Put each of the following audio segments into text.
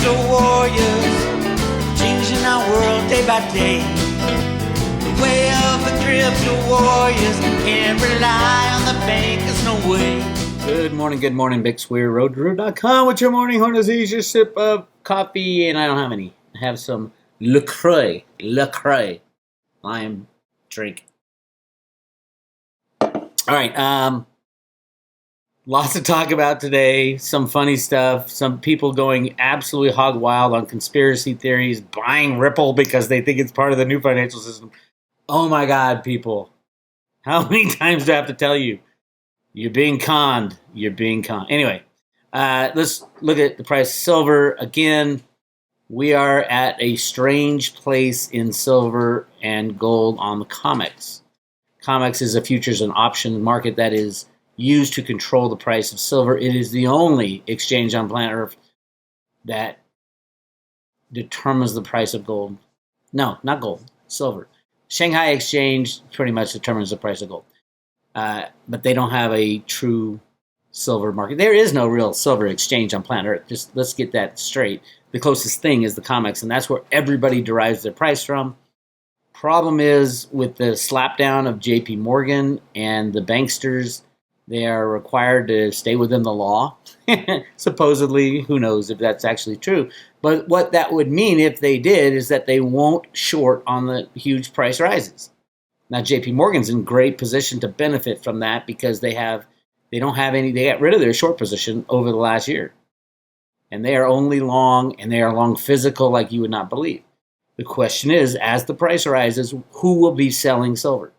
crypto warriors, changing our world day by day. The way of the crypto warriors, can't rely on the bankers, no way. Good morning, Bix Weir, roadtoroot.com with your morning horn disease, your sip of coffee, and I don't have any. I have some LaCroix, lime drink. All right, lots to talk about today, some funny stuff, some people going absolutely hog wild on conspiracy theories, buying Ripple because they think it's part of the new financial system. Oh my God, people. How many times do I have to tell you? You're being conned. Anyway, let's look at the price of silver. Again, we are at a strange place in silver and gold on the COMEX. COMEX is a futures and options market that is used to control the price of silver. It is the only exchange on planet Earth that determines the price of gold. No, not gold, silver. Shanghai Exchange pretty much determines the price of gold. But they don't have a true silver market. There is no real silver exchange on planet Earth. Just let's get that straight. The closest thing is the COMEX, and that's where everybody derives their price from. Problem is with the slapdown of JP Morgan and the banksters, they are required to stay within the law. Supposedly, who knows if that's actually true. But what that would mean if they did is that they won't short on the huge price rises. Now, JP Morgan's in great position to benefit from that because they got rid of their short position over the last year. And they are only long, and they are long physical like you would not believe. The question is, as the price rises, who will be selling silver?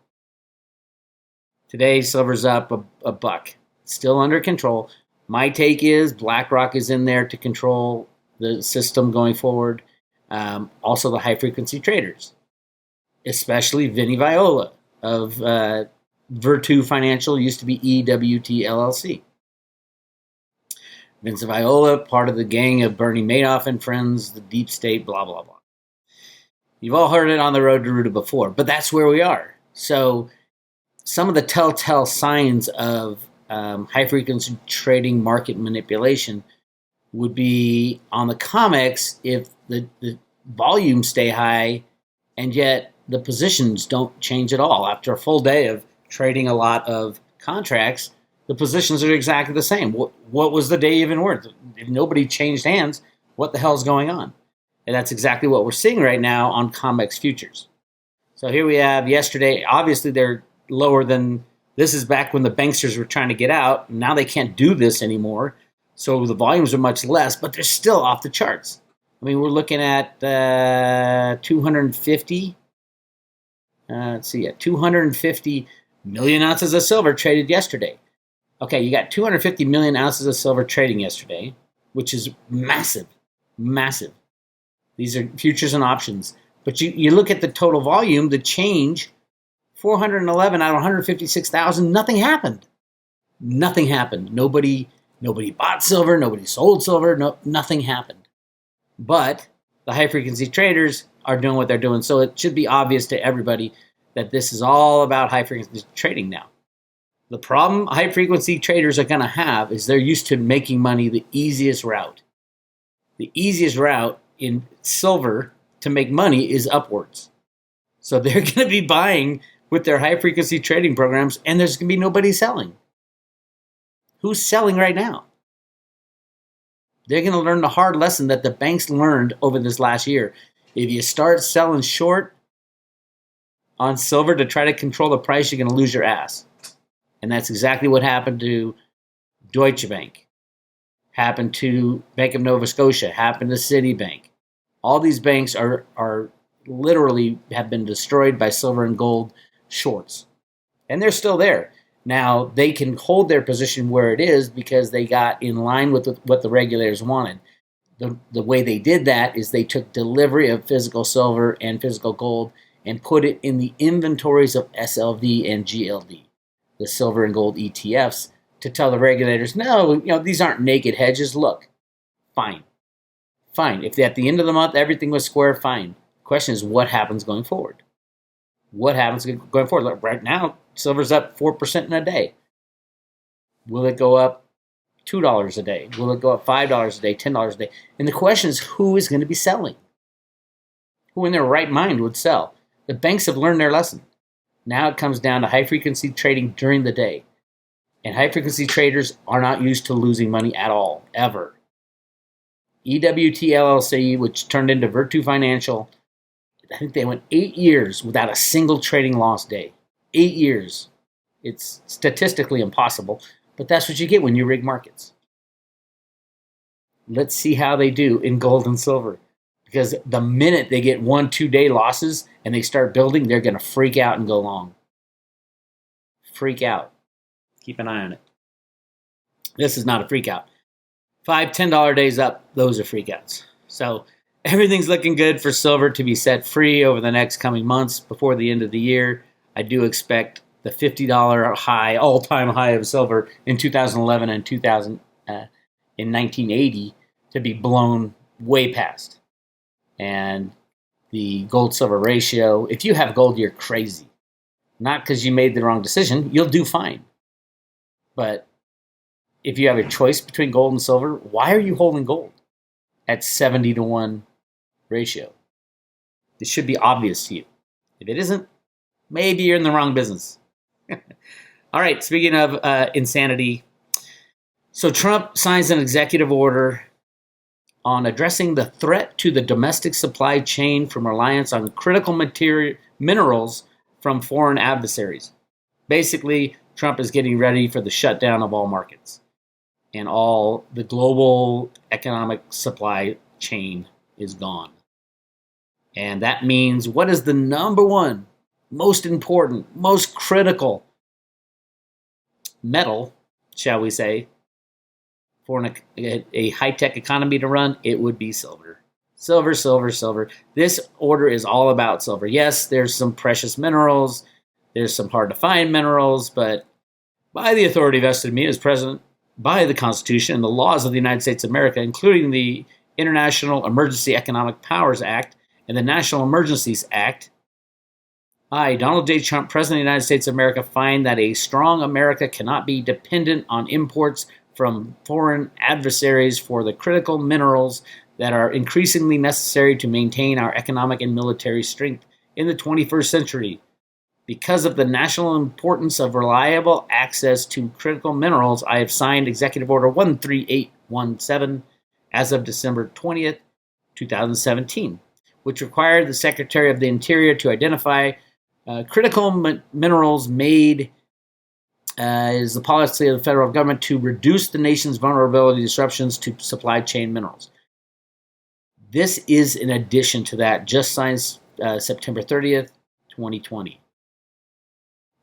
Today, silver's up a buck. Still under control. My take is BlackRock is in there to control the system going forward. Also, the high-frequency traders, especially Vinny Viola of Virtu Financial, used to be EWT LLC. Vince Viola, part of the gang of Bernie Madoff and friends, the deep state, blah, blah, blah. You've all heard it on the road to Ruta before, but that's where we are. So some of the telltale signs of high-frequency trading market manipulation would be on the COMEX if the volumes stay high and yet the positions don't change at all. After a full day of trading a lot of contracts, the positions are exactly the same. What was the day even worth? If nobody changed hands, what the hell is going on? And that's exactly what we're seeing right now on COMEX futures. So here we have yesterday, obviously they're lower than, this is back when the banksters were trying to get out. Now they can't do this anymore. So the volumes are much less, but they're still off the charts. I mean, we're looking at 250. Let's see, 250 million ounces of silver traded yesterday. Okay, you got 250 million ounces of silver trading yesterday, which is massive, massive. These are futures and options. But you look at the total volume, the change, 411 out of 156,000, nothing happened. Nothing happened. Nobody bought silver, nobody sold silver, nothing happened. But the high-frequency traders are doing what they're doing. So it should be obvious to everybody that this is all about high-frequency trading now. The problem high-frequency traders are going to have is they're used to making money the easiest route. The easiest route in silver to make money is upwards. So they're going to be buying with their high-frequency trading programs, and there's going to be nobody selling. Who's selling right now? They're going to learn the hard lesson that the banks learned over this last year. If you start selling short on silver to try to control the price, you're going to lose your ass. And that's exactly what happened to Deutsche Bank, happened to Bank of Nova Scotia, happened to Citibank. All these banks are literally have been destroyed by silver and gold shorts. And they're still there. Now, they can hold their position where it is because they got in line with what the regulators wanted. The way they did that is they took delivery of physical silver and physical gold and put it in the inventories of SLV and GLD, the silver and gold ETFs, to tell the regulators, no, these aren't naked hedges. Look, fine. If at the end of the month everything was square, fine. The question is, what happens going forward? What happens going forward? Look, right now, silver's up 4% in a day. Will it go up $2 a day? Will it go up $5 a day, $10 a day? And the question is, who is going to be selling? Who in their right mind would sell? The banks have learned their lesson. Now it comes down to high-frequency trading during the day. And high-frequency traders are not used to losing money at all, ever. EWT LLC, which turned into Virtu Financial, I think they went 8 years without a single trading loss day. 8 years. It's statistically impossible, but that's what you get when you rig markets. Let's see how they do in gold and silver. Because the minute they get 1-2 day losses and they start building, they're going to freak out and go long. Freak out. Keep an eye on it. This is not a freak out. $5, $10 days up, those are freakouts. So everything's looking good for silver to be set free over the next coming months before the end of the year. I do expect the $50 high, all-time high of silver in 2011 and in 1980 to be blown way past. And the gold-silver ratio, if you have gold, you're crazy. Not because you made the wrong decision. You'll do fine. But if you have a choice between gold and silver, why are you holding gold at 70-to-1 ratio? This should be obvious to you. If it isn't, maybe you're in the wrong business. All right, speaking of insanity. So Trump signs an executive order on addressing the threat to the domestic supply chain from reliance on critical minerals from foreign adversaries. Basically, Trump is getting ready for the shutdown of all markets. And all the global economic supply chain is gone. And that means, what is the number one, most important, most critical metal, shall we say, for a high-tech economy to run? It would be silver. Silver, silver, silver. This order is all about silver. Yes, there's some precious minerals. There's some hard-to-find minerals. But by the authority vested in me as president, by the Constitution and the laws of the United States of America, including the International Emergency Economic Powers Act and the National Emergencies Act, I, Donald J. Trump, President of the United States of America, find that a strong America cannot be dependent on imports from foreign adversaries for the critical minerals that are increasingly necessary to maintain our economic and military strength in the 21st century. Because of the national importance of reliable access to critical minerals, I have signed Executive Order 13817 as of December 20th, 2017, which required the Secretary of the Interior to identify critical minerals made is the policy of the federal government to reduce the nation's vulnerability disruptions to supply chain minerals. This is in addition to that, just signed September 30th, 2020.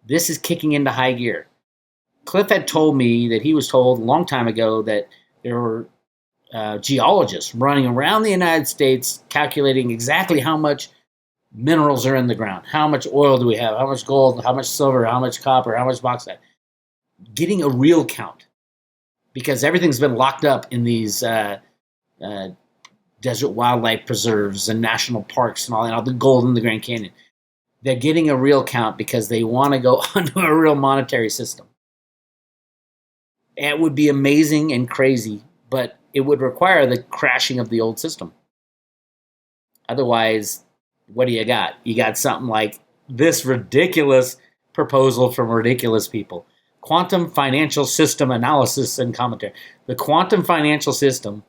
This is kicking into high gear. Cliff had told me that he was told a long time ago that there were geologists running around the United States calculating exactly how much minerals are in the ground. How much oil do we have? How much gold? How much silver? How much copper? How much bauxite? Getting a real count. Because everything's been locked up in these desert wildlife preserves and national parks and all the gold in the Grand Canyon. They're getting a real count because they want to go onto a real monetary system. It would be amazing and crazy, but it would require the crashing of the old system. Otherwise, what do you got? You got something like this ridiculous proposal from ridiculous people. Quantum financial system analysis and commentary. The quantum financial system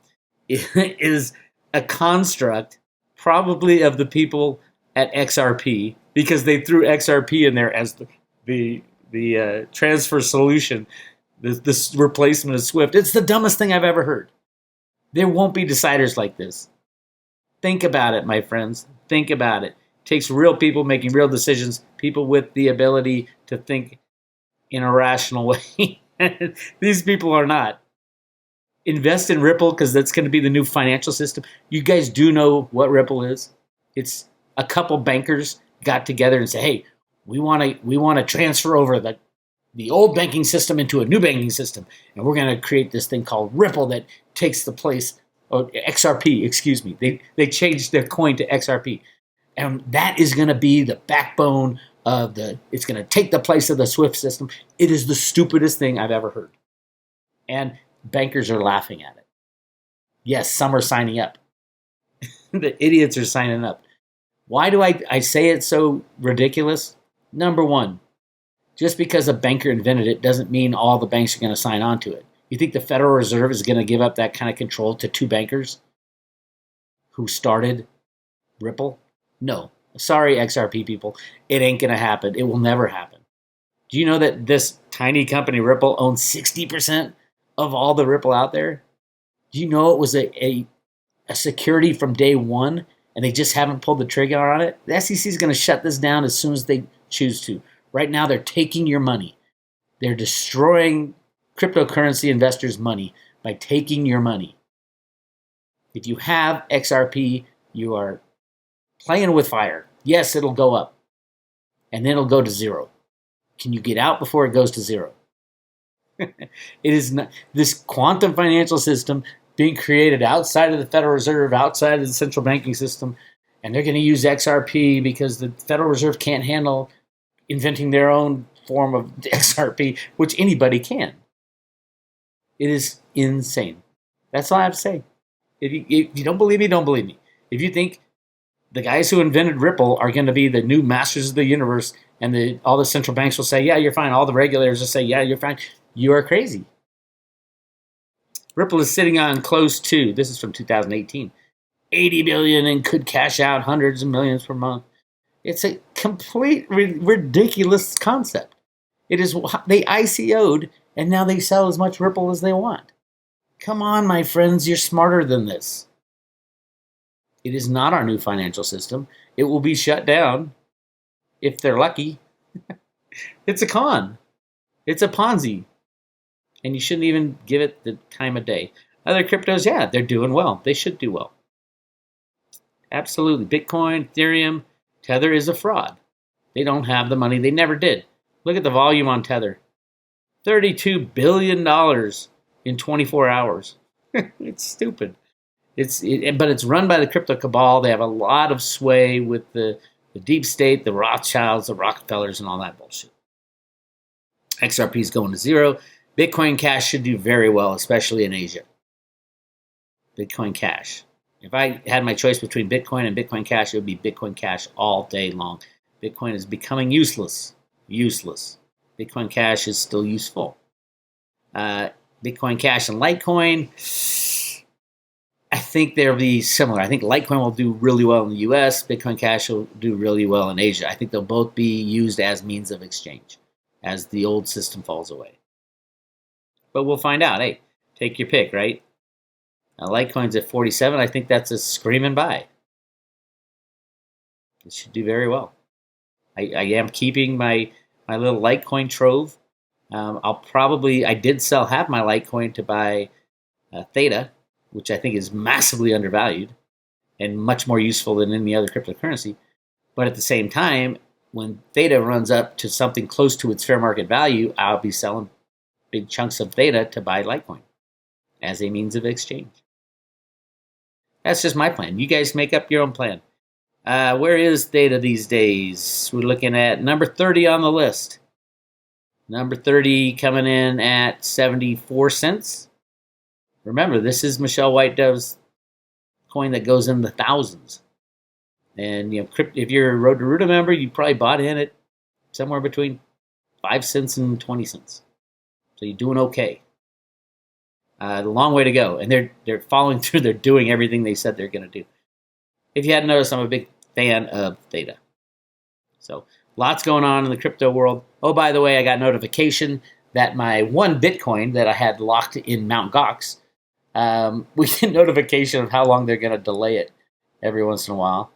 is a construct probably of the people at XRP, because they threw XRP in there as the transfer solution, this replacement of SWIFT. It's the dumbest thing I've ever heard. There won't be deciders like this. Think about it, my friends. Think about it. It takes real people making real decisions, people with the ability to think in a rational way. These people are not. Invest in Ripple because that's going to be the new financial system. You guys do know what Ripple is. It's a couple bankers got together and said, hey, we want to transfer over the old banking system into a new banking system. And we're going to create this thing called Ripple that takes the place of XRP, excuse me. They changed their coin to XRP. And that is going to be the backbone of it's going to take the place of the SWIFT system. It is the stupidest thing I've ever heard. And bankers are laughing at it. Yes, some are signing up. The idiots are signing up. Why do I say it's so ridiculous? Number one, just because a banker invented it doesn't mean all the banks are going to sign on to it. You think the Federal Reserve is going to give up that kind of control to two bankers who started Ripple? No. Sorry, XRP people. It ain't going to happen. It will never happen. Do you know that this tiny company, Ripple, owns 60% of all the Ripple out there? Do you know it was a security from day one, and they just haven't pulled the trigger on it? The SEC is going to shut this down as soon as they choose to. Right now, they're taking your money. They're destroying cryptocurrency investors' money by taking your money. If you have XRP, you are playing with fire. Yes, it'll go up, and then it'll go to zero. Can you get out before it goes to zero? It is not this quantum financial system being created outside of the Federal Reserve, outside of the central banking system, and they're going to use XRP because the Federal Reserve can't handle inventing their own form of XRP, which anybody can. It is insane. That's all I have to say. If you don't believe me, don't believe me. If you think the guys who invented Ripple are going to be the new masters of the universe and all the central banks will say, yeah, you're fine. All the regulators will say, yeah, you're fine. You are crazy. Ripple is sitting on close to, this is from 2018, 80 billion and could cash out hundreds of millions per month. It's a complete ridiculous concept. It is, they ICO'd and now they sell as much Ripple as they want. Come on, my friends, you're smarter than this. It is not our new financial system. It will be shut down if they're lucky. It's a con. It's a Ponzi. And you shouldn't even give it the time of day. Other cryptos, yeah, they're doing well. They should do well. Absolutely. Bitcoin, Ethereum, Tether is a fraud. They don't have the money. They never did. Look at the volume on Tether. $32 billion in 24 hours. It's stupid. But it's run by the crypto cabal. They have a lot of sway with the deep state, the Rothschilds, the Rockefellers, and all that bullshit. XRP is going to zero. Bitcoin Cash should do very well, especially in Asia. Bitcoin Cash. If I had my choice between Bitcoin and Bitcoin Cash, it would be Bitcoin Cash all day long. Bitcoin is becoming useless. Useless. Bitcoin Cash is still useful. Bitcoin Cash and Litecoin, I think they'll be similar. I think Litecoin will do really well in the US. Bitcoin Cash will do really well in Asia. I think they'll both be used as means of exchange as the old system falls away. But we'll find out. Hey, take your pick, right? Now, Litecoin's at 47. I think that's a screaming buy. It should do very well. I am keeping my little Litecoin trove. I did sell half my Litecoin to buy Theta, which I think is massively undervalued and much more useful than any other cryptocurrency. But at the same time, when Theta runs up to something close to its fair market value, I'll be selling big chunks of Theta to buy Litecoin as a means of exchange. That's just my plan. You guys make up your own plan. Where is Theta these days? We're looking at number 30 on the list. Number 30 coming in at 74 cents. Remember, this is Michelle White Dove's coin that goes in the thousands. And if you're a Road to Ruta member, you probably bought in at somewhere between 5 cents and 20 cents. So you're doing okay. A long way to go. And they're following through. They're doing everything they said they're going to do. If you hadn't noticed, I'm a big fan of Theta. So lots going on in the crypto world. Oh, by the way, I got notification that my one Bitcoin that I had locked in Mt. Gox, we get notification of how long they're going to delay it every once in a while.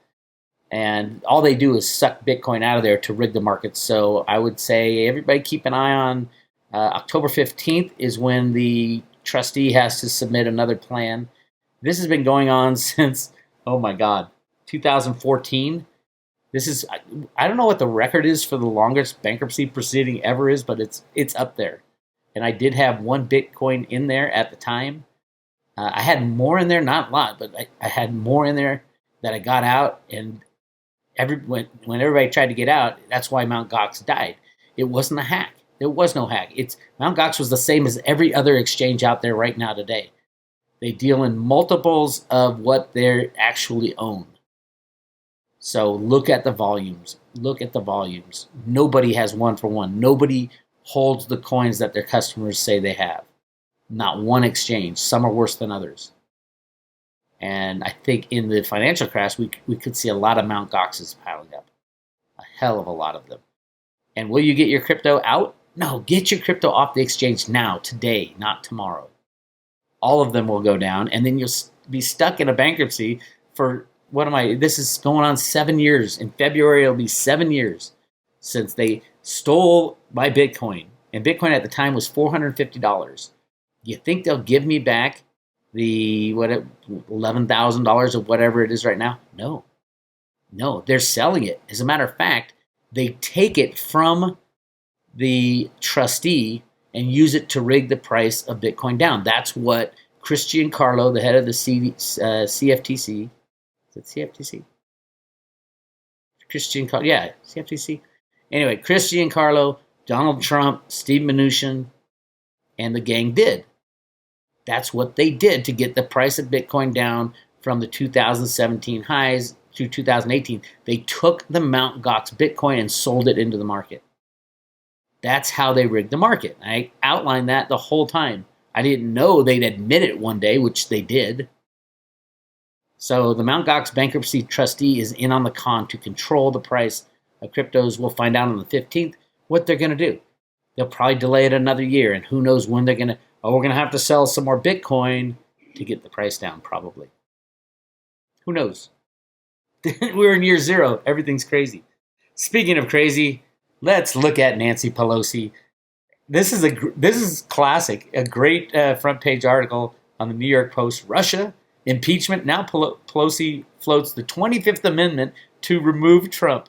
And all they do is suck Bitcoin out of there to rig the market. So I would say everybody keep an eye on October 15th is when the trustee has to submit another plan. This has been going on since, 2014. I don't know what the record is for the longest bankruptcy proceeding ever is, but it's up there. And I did have one Bitcoin in there at the time. I had more in there, not a lot, but I had more in there that I got out. And when everybody tried to get out, that's why Mt. Gox died. It wasn't a hack. There was no hack. Mt. Gox was the same as every other exchange out there right now today. They deal in multiples of what they actually own. So look at the volumes. Look at the volumes. Nobody has one for one. Nobody holds the coins that their customers say they have. Not one exchange. Some are worse than others. And I think in the financial crash, we could see a lot of Mt. Goxes piling up. A hell of a lot of them. And will you get your crypto out? No, get your crypto off the exchange now, today, not tomorrow. All of them will go down, and then you'll be stuck in a bankruptcy for, this is going on 7 years. In February, it'll be 7 years since they stole my Bitcoin. And Bitcoin at the time was $450. You think they'll give me back the $11,000 or whatever it is right now? No, they're selling it. As a matter of fact, they take it from the trustee and use it to rig the price of Bitcoin down. That's what Christian Carlo, the head of the CFTC, is it CFTC? CFTC. Anyway, Christian Carlo, Donald Trump, Steve Mnuchin, and the gang did. That's what they did to get the price of Bitcoin down from the 2017 highs to 2018. They took the Mt. Gox Bitcoin and sold it into the market. That's how they rigged the market. I outlined that the whole time. I didn't know they'd admit it one day, which they did. So the Mt. Gox bankruptcy trustee is in on the con to control the price of cryptos. We'll find out on the 15th what they're going to do. They'll probably delay it another year, and who knows when they're going to, we're going to have to sell some more Bitcoin to get the price down, probably. Who knows? We're in year zero. Everything's crazy. Speaking of crazy, let's look at Nancy Pelosi. This is classic. A great front page article on the New York Post. Russia impeachment. Now Pelosi floats the 25th Amendment to remove Trump.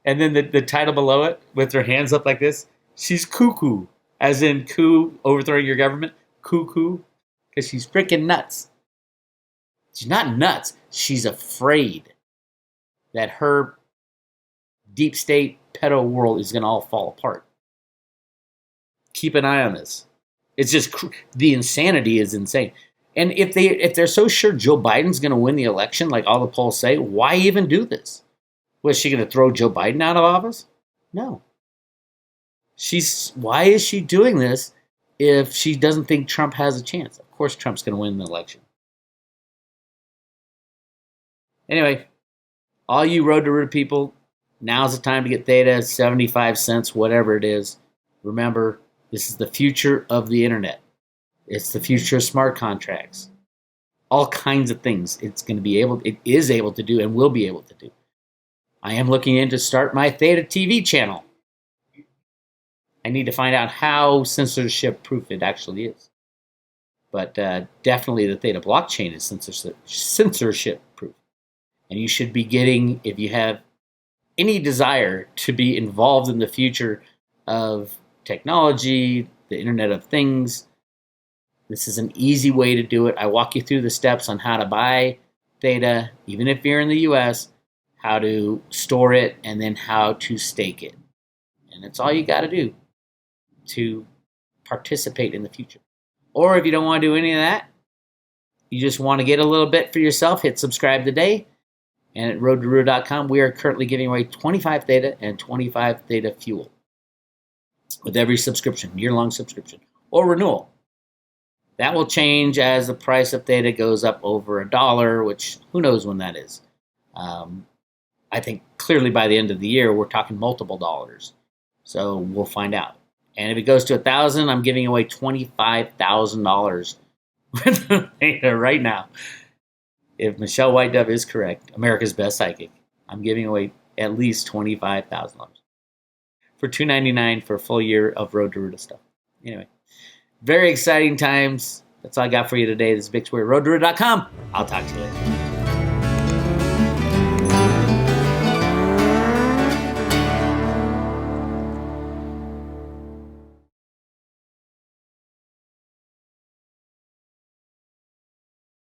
And then the title below it, with her hands up like this, she's cuckoo, as in coup, overthrowing your government. Cuckoo, because she's freaking nuts. She's not nuts. She's afraid that her deep state pedo world is going to all fall apart. Keep an eye on this. It's just the insanity is insane. And if they're so sure Joe Biden's going to win the election, like all the polls say, why even do this? Was she going to throw Joe Biden out of office? No. Why is she doing this if she doesn't think Trump has a chance? Of course Trump's going to win the election. Anyway, all you Road to Root people, now's the time to get Theta, 75 cents, whatever it is. Remember, this is the future of the internet. It's the future of smart contracts. All kinds of things it is able to do and will be able to do. I am looking in to start my Theta TV channel. I need to find out how censorship proof it actually is. But definitely the Theta blockchain is censorship proof. And you should be getting, if you have any desire to be involved in the future of technology, the Internet of Things, this is an easy way to do it. I walk you through the steps on how to buy Theta, even if you're in the US, how to store it, and then how to stake it. And that's all you got to do to participate in the future. Or if you don't want to do any of that, you just want to get a little bit for yourself, hit subscribe today. And at roadtoroot.com, we are currently giving away 25 Theta and 25 Theta Fuel with every subscription, year-long subscription, or renewal. That will change as the price of Theta goes up over $1, which who knows when that is. I think clearly by the end of the year, we're talking multiple dollars. So we'll find out. And if it goes to 1,000, I'm giving away $25,000 worth of Theta right now. If Michelle White Dove is correct, America's best psychic, I'm giving away at least $25,000 for $299 for a full year of Road to Root stuff. Anyway, very exciting times. That's all I got for you today. This is Bix Weir, roadtoroot.com. I'll talk to you later.